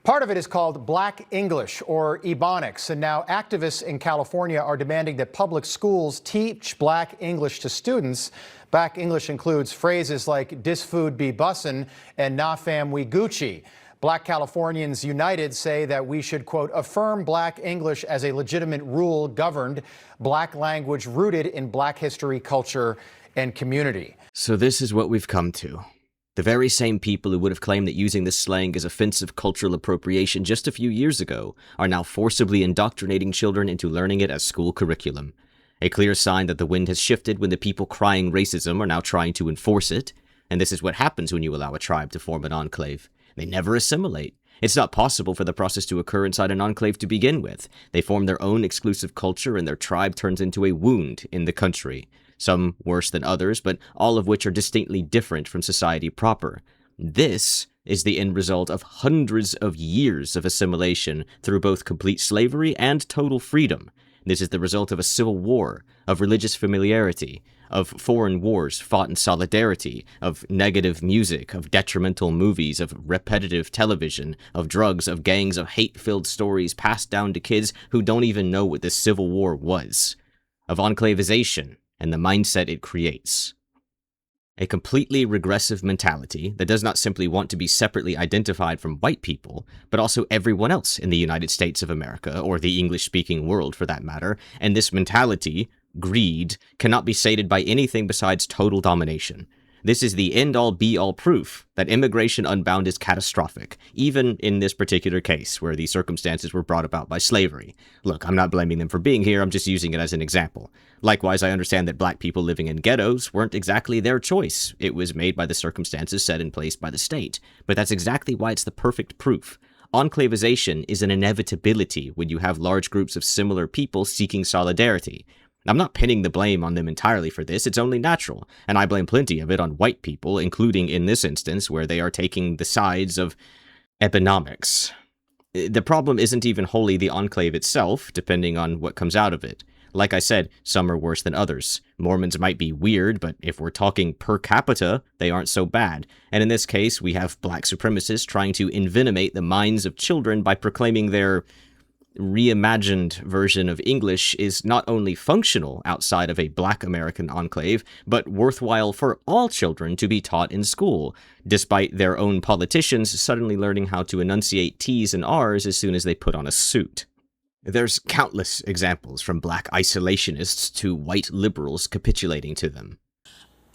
Part of it is called Black English, or Ebonics, and now activists in California are demanding that public schools teach Black English to students. Black English includes phrases like "dis food be bussin" and "nah fam we Gucci." Black Californians United say that we should, quote, affirm Black English as a legitimate rule governed Black language rooted in Black history, culture, and community. So this is what we've come to. The very same people who would have claimed that using this slang is offensive cultural appropriation just a few years ago are now forcibly indoctrinating children into learning it as school curriculum. A clear sign that the wind has shifted when the people crying racism are now trying to enforce it. And this is what happens when you allow a tribe to form an enclave. They never assimilate. It's not possible for the process to occur inside an enclave to begin with. They form their own exclusive culture and their tribe turns into a wound in the country. Some worse than others, but all of which are distinctly different from society proper. This is the end result of hundreds of years of assimilation through both complete slavery and total freedom. This is the result of a civil war, of religious familiarity, of foreign wars fought in solidarity, of negative music, of detrimental movies, of repetitive television, of drugs, of gangs, of hate-filled stories passed down to kids who don't even know what the Civil War was, of enclavization and the mindset it creates. A completely regressive mentality that does not simply want to be separately identified from white people, but also everyone else in the United States of America, or the English-speaking world for that matter, and this mentality, greed, cannot be sated by anything besides total domination. This is the end-all be-all proof that immigration unbound is catastrophic, even in this particular case, where the circumstances were brought about by slavery. Look, I'm not blaming them for being here, I'm just using it as an example. Likewise, I understand that Black people living in ghettos weren't exactly their choice. It was made by the circumstances set in place by the state. But that's exactly why it's the perfect proof. Enclavization is an inevitability when you have large groups of similar people seeking solidarity. I'm not pinning the blame on them entirely for this, it's only natural, and I blame plenty of it on white people, including in this instance where they are taking the sides of Ebonics. The problem isn't even wholly the enclave itself, depending on what comes out of it. Like I said, some are worse than others. Mormons might be weird, but if we're talking per capita, they aren't so bad. And in this case, we have Black supremacists trying to envenomate the minds of children by proclaiming their reimagined version of English is not only functional outside of a Black American enclave, but worthwhile for all children to be taught in school, despite their own politicians suddenly learning how to enunciate T's and R's as soon as they put on a suit. There's countless examples from Black isolationists to white liberals capitulating to them.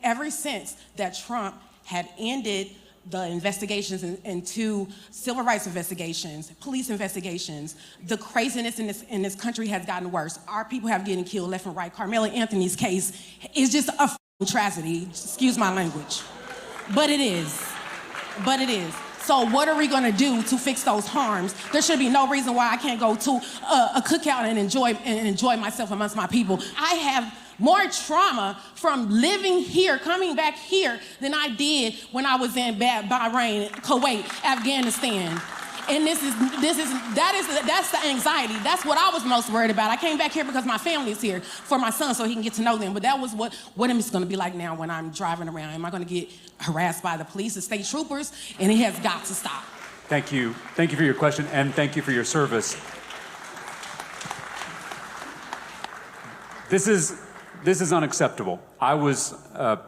Ever since that Trump had ended the investigations into civil rights investigations, police investigations, the craziness in this country has gotten worse. Our people have getting killed left and right. Carmela Anthony's case is just a tragedy. Excuse my language. But it is. So what are we gonna do to fix those harms? There should be no reason why I can't go to a cookout and enjoy myself amongst my people. I have more trauma from living here, coming back here, than I did when I was in Bahrain, Kuwait, Afghanistan. And that's the anxiety. That's what I was most worried about. I came back here because my family's here for my son so he can get to know them. But that was what am I going to be like now when I'm driving around? Am I going to get harassed by the police and state troopers? And it has got to stop. Thank you. Thank you for your question, and thank you for your service. This is unacceptable. I was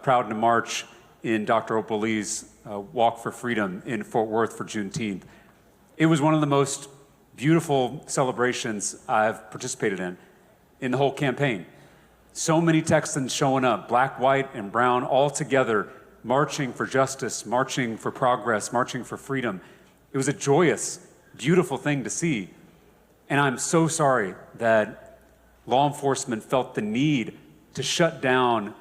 proud to march in Dr. Opal Lee's Walk for Freedom in Fort Worth for Juneteenth. It was one of the most beautiful celebrations I've participated in the whole campaign. So many Texans showing up, black, white, and brown, all together, marching for justice, marching for progress, marching for freedom. It was a joyous, beautiful thing to see. And I'm so sorry that law enforcement felt the need to shut down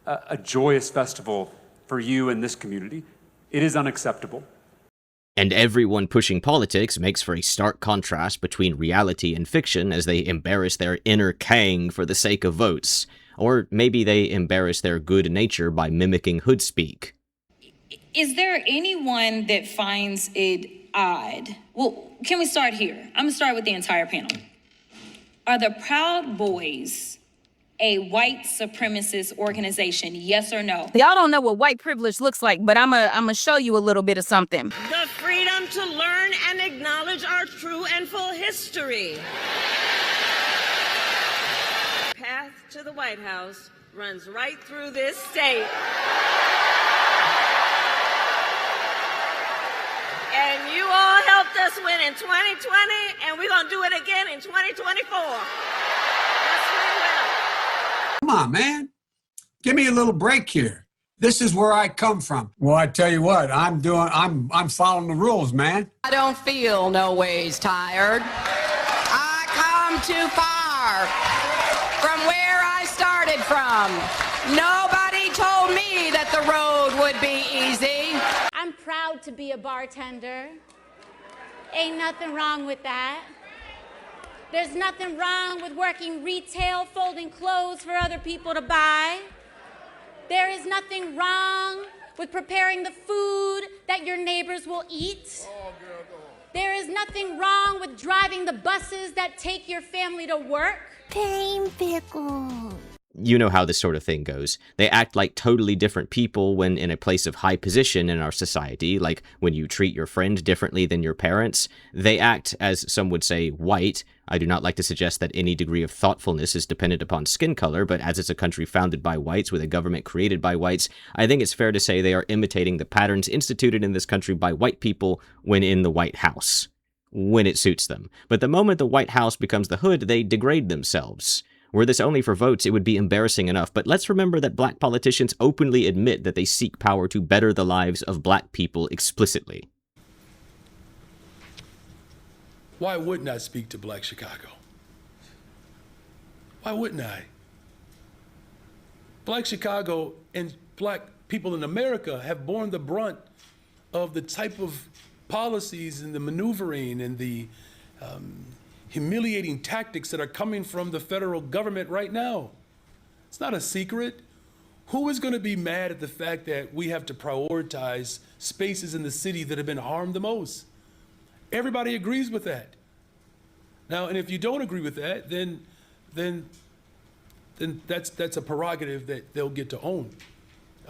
a joyous festival for you in this community. It is unacceptable. And everyone pushing politics makes for a stark contrast between reality and fiction as they embarrass their inner Kang for the sake of votes. Or maybe they embarrass their good nature by mimicking hood speak. Is there anyone that finds it odd? Well, can we start here? I'm gonna start with the entire panel. Are the Proud Boys a white supremacist organization, yes or no? Y'all don't know what white privilege looks like, but I'm gonna show you a little bit of something. The freedom to learn and acknowledge true and full history. Path to the White House runs right through this state. And you all helped us win in 2020, and we're going to do it again in 2024. Yes, we will. Come on, man. Give me a little break here. This is where I come from. Well, I tell you what, I'm following the rules, man. I don't feel no ways tired. I come too far from where I started from. Nobody told me that the road would be easy. I'm proud to be a bartender. Ain't nothing wrong with that. There's nothing wrong with working retail, folding clothes for other people to buy. There is nothing wrong with preparing the food that your neighbors will eat. There is nothing wrong with driving the buses that take your family to work. Pain pickle. You know how this sort of thing goes. They act like totally different people when in a place of high position in our society, like when you treat your friend differently than your parents. They act, as some would say, white. I do not like to suggest that any degree of thoughtfulness is dependent upon skin color, but as it's a country founded by whites with a government created by whites, I think it's fair to say they are imitating the patterns instituted in this country by white people when in the White House, when it suits them. But the moment the White House becomes the hood, they degrade themselves. Were this only for votes, it would be embarrassing enough, but let's remember that black politicians openly admit that they seek power to better the lives of black people explicitly. Why wouldn't I speak to Black Chicago? Why wouldn't I? Black Chicago and black people in America have borne the brunt of the type of policies and the maneuvering and the humiliating tactics that are coming from the federal government right now. It's not a secret. Who is going to be mad at the fact that we have to prioritize spaces in the city that have been harmed the most? Everybody agrees with that. Now, and if you don't agree with that, then that's a prerogative that they'll get to own.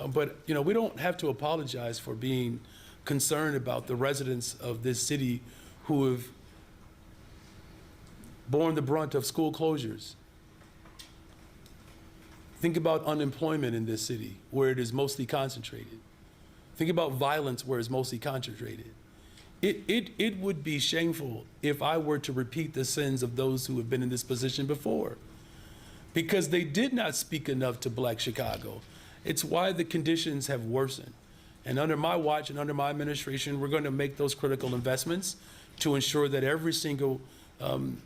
But you know, we don't have to apologize for being concerned about the residents of this city who have borne the brunt of school closures. Think about unemployment in this city, where it is mostly concentrated. Think about violence, where it's mostly concentrated. It would be shameful if I were to repeat the sins of those who have been in this position before, because they did not speak enough to Black Chicago. It's why the conditions have worsened. And under my watch and under my administration, we're going to make those critical investments to ensure that every single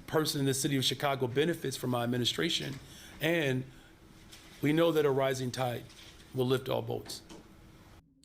person in the city of Chicago benefits from my administration. And we know that a rising tide will lift all boats.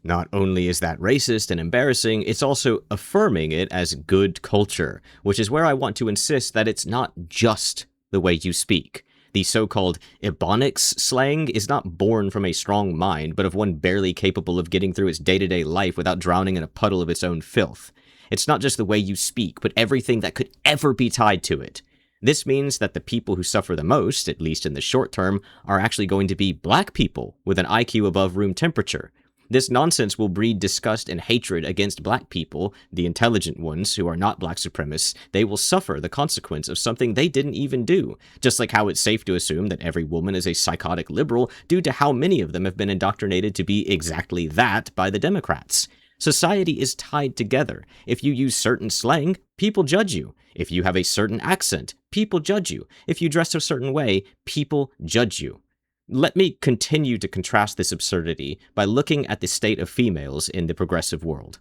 Not only is that racist and embarrassing, it's also affirming it as good culture, which is where I want to insist that it's not just the way you speak. The so-called Ebonics slang is not born from a strong mind, but of one barely capable of getting through its day-to-day life without drowning in a puddle of its own filth. It's not just the way you speak, but everything that could ever be tied to it. This means that the people who suffer the most, at least in the short term, are actually going to be black people with an IQ above room temperature. This nonsense will breed disgust and hatred against black people, the intelligent ones who are not black supremacists. They will suffer the consequence of something they didn't even do, just like how it's safe to assume that every woman is a psychotic liberal due to how many of them have been indoctrinated to be exactly that by the Democrats. Society is tied together. If you use certain slang, people judge you. If you have a certain accent, people judge you. If you dress a certain way, people judge you. Let me continue to contrast this absurdity by looking at the state of females in the progressive world.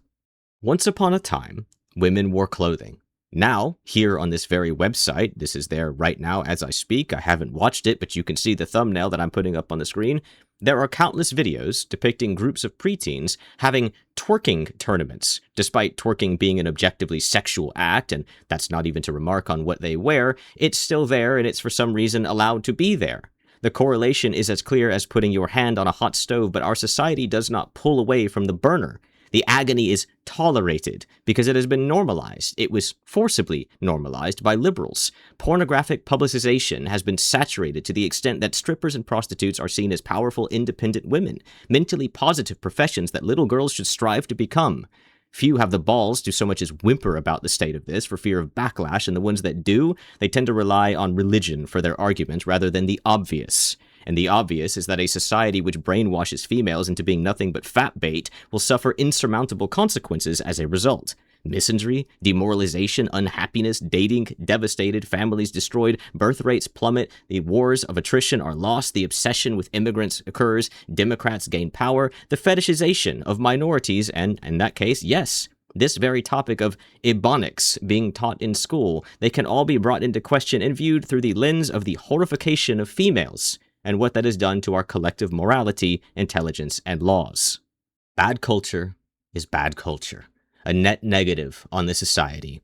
Once upon a time, women wore clothing. Now, here on this very website, this is there right now as I speak, I haven't watched it, but you can see the thumbnail that I'm putting up on the screen. There are countless videos depicting groups of preteens having twerking tournaments. Despite twerking being an objectively sexual act, and that's not even to remark on what they wear, it's still there and it's for some reason allowed to be there. The correlation is as clear as putting your hand on a hot stove, but our society does not pull away from the burner. The agony is tolerated because it has been normalized. It was forcibly normalized by liberals. Pornographic publicization has been saturated to the extent that strippers and prostitutes are seen as powerful, independent women, mentally positive professions that little girls should strive to become. Few have the balls to so much as whimper about the state of this for fear of backlash, and the ones that do, they tend to rely on religion for their argument rather than the obvious. And the obvious is that a society which brainwashes females into being nothing but fat bait will suffer insurmountable consequences as a result. Misanthropy, demoralization, unhappiness, dating, devastated, families destroyed, birth rates plummet, the wars of attrition are lost, the obsession with immigrants occurs, Democrats gain power, the fetishization of minorities, and in that case, yes, this very topic of Ebonics being taught in school, they can all be brought into question and viewed through the lens of the horrification of females and what that has done to our collective morality, intelligence, and laws. Bad culture is bad culture. A net negative on the society,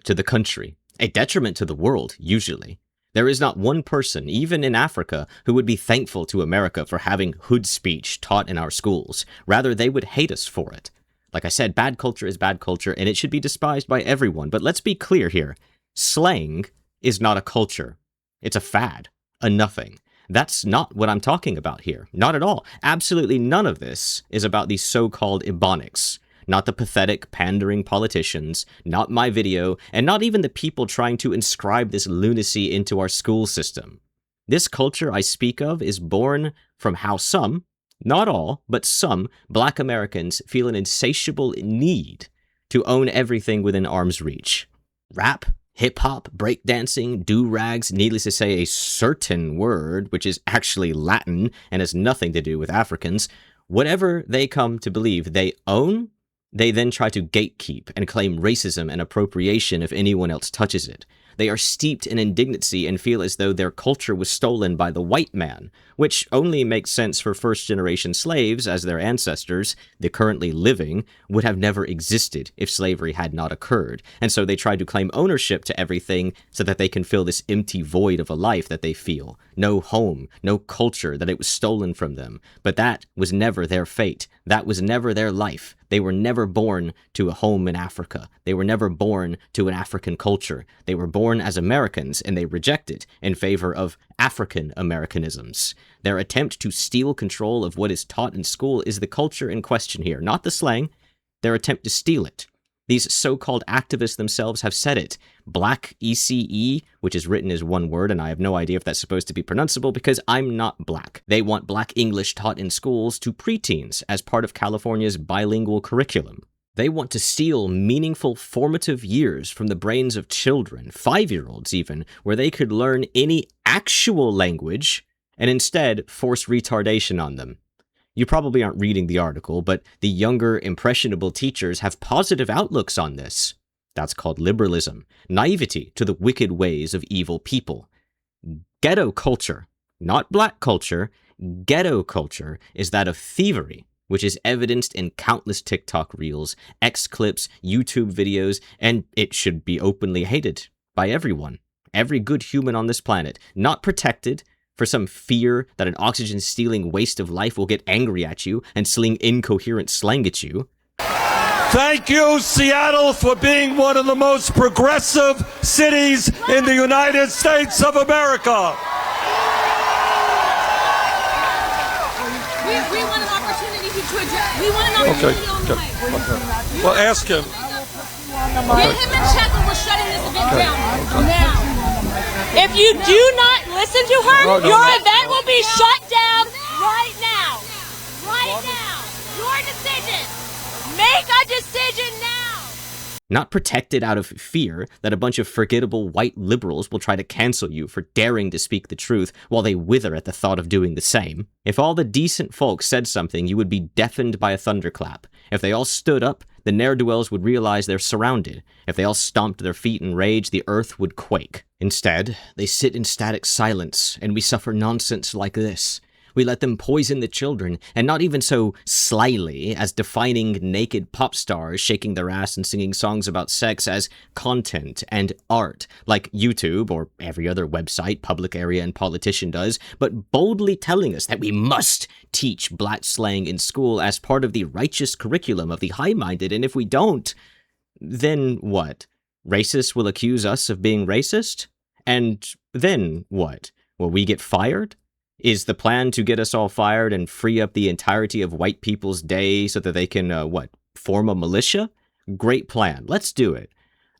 to the country, a detriment to the world, usually. There is not one person, even in Africa, who would be thankful to America for having hood speech taught in our schools. Rather, they would hate us for it. Like I said, bad culture is bad culture, and it should be despised by everyone. But let's be clear here. Slang is not a culture. It's a fad, a nothing. That's not what I'm talking about here. Not at all. Absolutely none of this is about these so-called Ebonics. Not the pathetic, pandering politicians, not my video, and not even the people trying to inscribe this lunacy into our school system. This culture I speak of is born from how some, not all, but some, Black Americans feel an insatiable need to own everything within arm's reach. Rap, hip-hop, breakdancing, do-rags, needless to say a certain word, which is actually Latin and has nothing to do with Africans, whatever they come to believe they own, they then try to gatekeep and claim racism and appropriation if anyone else touches it. They are steeped in indignancy and feel as though their culture was stolen by the white man, which only makes sense for first-generation slaves, as their ancestors, the currently living, would have never existed if slavery had not occurred. And so they try to claim ownership to everything so that they can fill this empty void of a life that they feel. No home, no culture, that it was stolen from them. But that was never their fate. That was never their life. They were never born to a home in Africa. They were never born to an African culture. They were born as Americans, and they reject it in favor of African Americanisms. Their attempt to steal control of what is taught in school is the culture in question here, not the slang. Their attempt to steal it. These so-called activists themselves have said it. Black ECE, which is written as one word, and I have no idea if that's supposed to be pronounceable because I'm not black. They want Black English taught in schools to preteens as part of California's bilingual curriculum. They want to steal meaningful formative years from the brains of children, 5-year-olds even, where they could learn any actual language and instead force retardation on them. You probably aren't reading the article, but the younger, impressionable teachers have positive outlooks on this. That's called liberalism, naivety to the wicked ways of evil people. Ghetto culture, not black culture, ghetto culture is that of thievery, which is evidenced in countless TikTok reels, X clips, YouTube videos, and it should be openly hated by everyone. Every good human on this planet, not protected, for some fear that an oxygen-stealing waste of life will get angry at you and sling incoherent slang at you. Thank you, Seattle, for being one of the most progressive cities in the United States of America. We want an opportunity to address. We want an opportunity on the mic. Well, ask him. Get him in check or we're shutting this event down now. If you do not listen to her, your event will be shut down right now. Right now. Your decision. Make a decision now. Not protected out of fear that a bunch of forgettable white liberals will try to cancel you for daring to speak the truth while they wither at the thought of doing the same. If all the decent folks said something, you would be deafened by a thunderclap. If they all stood up, the ne'er-do-wells would realize they're surrounded. If they all stomped their feet in rage, the earth would quake. Instead, they sit in static silence, and we suffer nonsense like this. We let them poison the children, and not even so slyly as defining naked pop stars shaking their ass and singing songs about sex as content and art, like YouTube or every other website, public area, and politician does, but boldly telling us that we must teach black slang in school as part of the righteous curriculum of the high-minded, and if we don't, then what? Racists will accuse us of being racist? And then what? Will we get fired? Is the plan to get us all fired and free up the entirety of white people's day so that they can, form a militia? Great plan. Let's do it.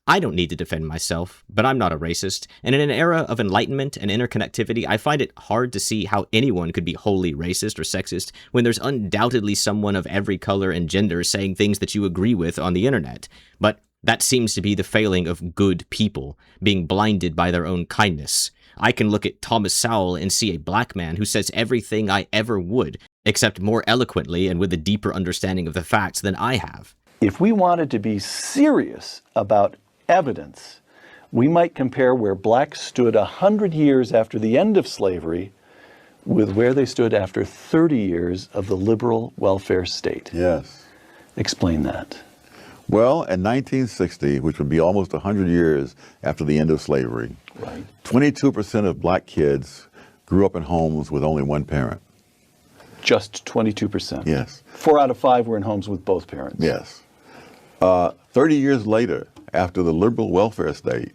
I don't need to defend myself, but I'm not a racist, and in an era of enlightenment and interconnectivity, I find it hard to see how anyone could be wholly racist or sexist when there's undoubtedly someone of every color and gender saying things that you agree with on the internet. But that seems to be the failing of good people, being blinded by their own kindness. I can look at Thomas Sowell and see a black man who says everything I ever would, except more eloquently and with a deeper understanding of the facts than I have. If we wanted to be serious about evidence, we might compare where blacks stood 100 years after the end of slavery with where they stood after 30 years of the liberal welfare state. Yes. Explain that. Well, in 1960, which would be almost 100 years after the end of slavery, 22% of black kids grew up in homes with only one parent. Just 22%? Yes. 4 out of 5 were in homes with both parents? Yes. 30 years later, after the liberal welfare state,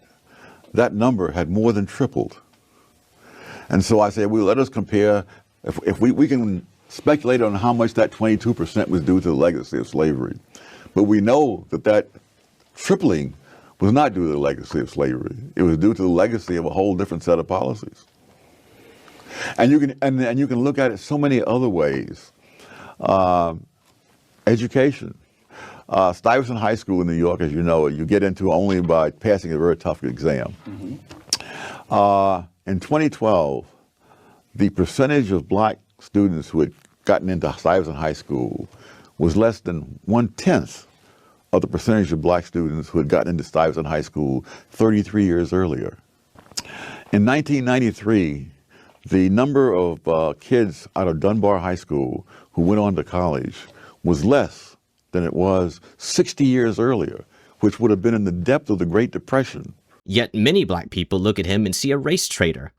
that number had more than tripled. And so I said, well, let us compare, if we can speculate on how much that 22% was due to the legacy of slavery. But we know that that tripling was not due to the legacy of slavery. It was due to the legacy of a whole different set of policies. And you can look at it so many other ways. Education. Stuyvesant High School in New York, as you know, you get into only by passing a very tough exam. In 2012, the percentage of black students who had gotten into Stuyvesant High School was less than 1/10 of the percentage of black students who had gotten into Stuyvesant High School 33 years earlier. In 1993, the number of kids out of Dunbar High School who went on to college was less than it was 60 years earlier, which would have been in the depth of the Great Depression. Yet many black people look at him and see a race traitor.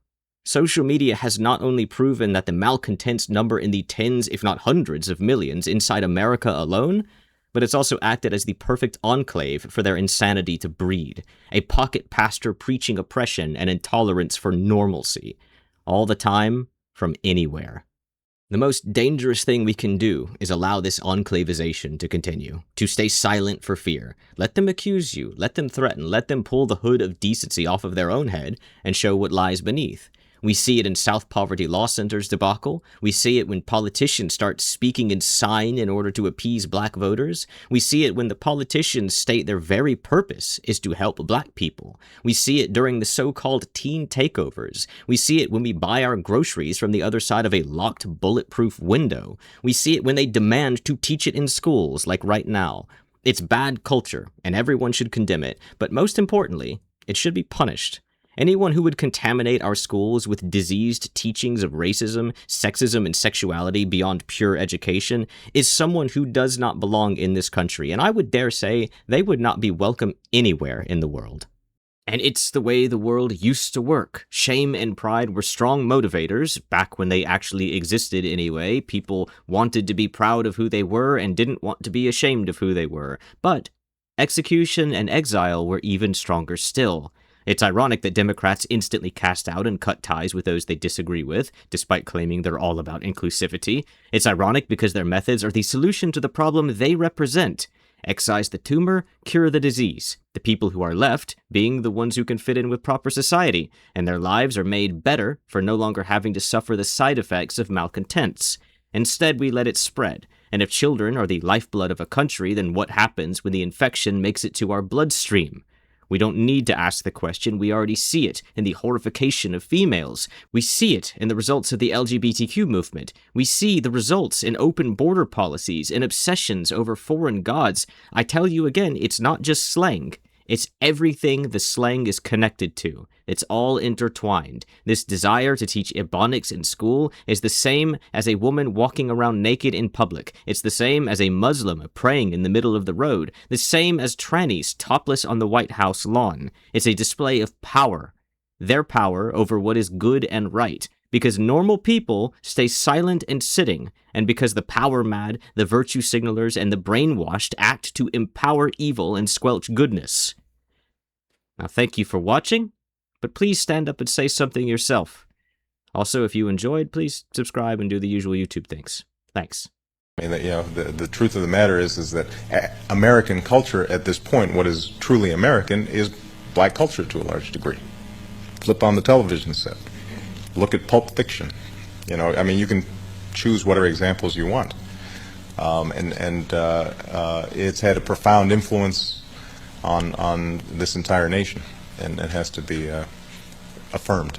Social media has not only proven that the malcontents number in the tens, if not hundreds of millions inside America alone, but it's also acted as the perfect enclave for their insanity to breed, a pocket pastor preaching oppression and intolerance for normalcy, all the time, from anywhere. The most dangerous thing we can do is allow this enclavization to continue, to stay silent for fear. Let them accuse you, let them threaten, let them pull the hood of decency off of their own head and show what lies beneath. We see it in South Poverty Law Center's debacle. We see it when politicians start speaking in sign in order to appease black voters. We see it when the politicians state their very purpose is to help black people. We see it during the so-called teen takeovers. We see it when we buy our groceries from the other side of a locked, bulletproof window. We see it when they demand to teach it in schools, like right now. It's bad culture, and everyone should condemn it, but most importantly, it should be punished. Anyone who would contaminate our schools with diseased teachings of racism, sexism, and sexuality beyond pure education is someone who does not belong in this country, and I would dare say they would not be welcome anywhere in the world. And it's the way the world used to work. Shame and pride were strong motivators, back when they actually existed anyway. People wanted to be proud of who they were and didn't want to be ashamed of who they were. But execution and exile were even stronger still. It's ironic that Democrats instantly cast out and cut ties with those they disagree with, despite claiming they're all about inclusivity. It's ironic because their methods are the solution to the problem they represent. Excise the tumor, cure the disease. The people who are left being the ones who can fit in with proper society, and their lives are made better for no longer having to suffer the side effects of malcontents. Instead, we let it spread. And if children are the lifeblood of a country, then what happens when the infection makes it to our bloodstream? We don't need to ask the question, we already see it in the horrification of females. We see it in the results of the LGBTQ movement. We see the results in open border policies and obsessions over foreign gods. I tell you again, it's not just slang. It's everything the slang is connected to. It's all intertwined. This desire to teach Ebonics in school is the same as a woman walking around naked in public. It's the same as a Muslim praying in the middle of the road. The same as trannies topless on the White House lawn. It's a display of power. Their power over what is good and right. Because normal people stay silent and sitting, and because the power mad, the virtue signalers, and the brainwashed act to empower evil and squelch goodness. Now thank you for watching, but please stand up and say something yourself. Also, if you enjoyed, please subscribe and do the usual YouTube things. Thanks. I mean, the truth of the matter is that American culture at this point, what is truly American, is black culture to a large degree. Flip on the television set. Look at Pulp Fiction. I mean, you can choose whatever examples you want. It's had a profound influence on this entire nation, and it has to be affirmed.